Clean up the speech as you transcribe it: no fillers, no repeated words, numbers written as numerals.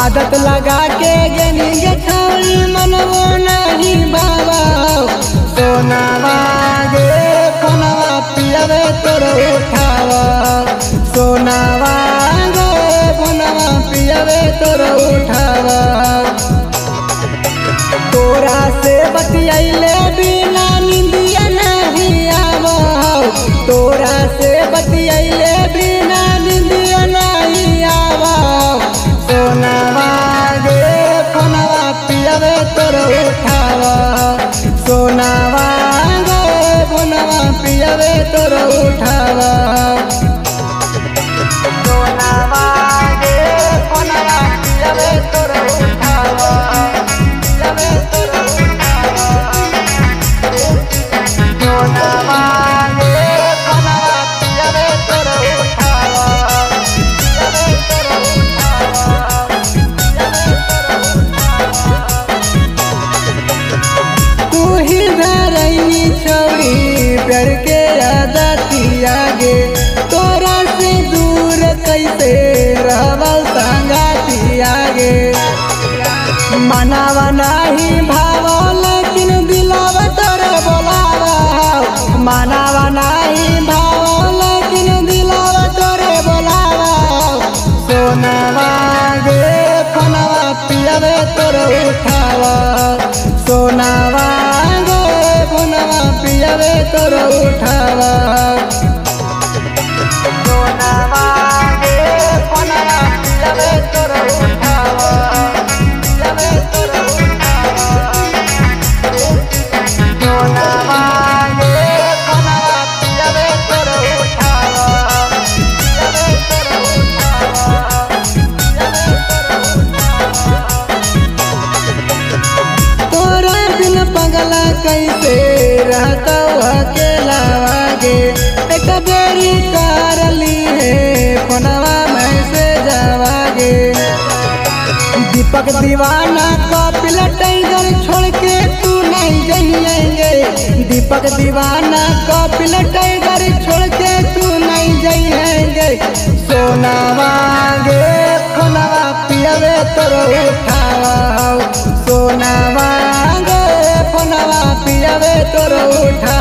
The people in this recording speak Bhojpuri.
आदत लगा के गेनी गे छौरी मनवो नहीं बाबा सोनावा गे फोनवा पियवे तोर उठावा सोनावा गे फोनवा पियवे तोर उठावा तोरा से बतियाइले बिना निंदिया नहीं आवा तोरा से बतियाइले बिना निंदिया नहीं आवा सोनावा गे फोनवा पियवे तोर उठावा सोनावा गे फोनवा पियवे तोर उठावा सोनावा गे फोनवा पियवे तोर उठावा पियवे तोर उठावा सोनावा गे फोनवा पियवे तोर उठावा पियवे तोर उठावा तू ही धरई छौरी प्यार के आदतिया गे तोरा से दूर कैसे रहबल संगातिया गे मनावा नहीं भावो लेकिन दिलावा तोरे बोलावा मनावा नहीं भावो लेकिन दिलावा तोरे बोलावा सोनावा गे फोनवा पियवे तोर उठावा सोनावा गे फोनवा पियवे तोर उठावा सोनावा गे फोनवा पियवे तोर उठावा पियवे तोर उठावा सोनावा गे फोनवा पियवे तोर उठावा पियवे तोर उठावा तोरा बिन पगला कैसे रहता अकेला गे एक बेरी कर ली है फोनवा मैसेज आवागे दीपक दीवाना कपिल टाइगर छोड़ के तू नहीं जाइएंगे दीपक दीवाना कपिल टाइगर छोड़ के तू नहीं जाइएंगे सोनावा गे फोनवा पियवे तोर उठावा सोनावा गे फोनवा पियवे तोर उठा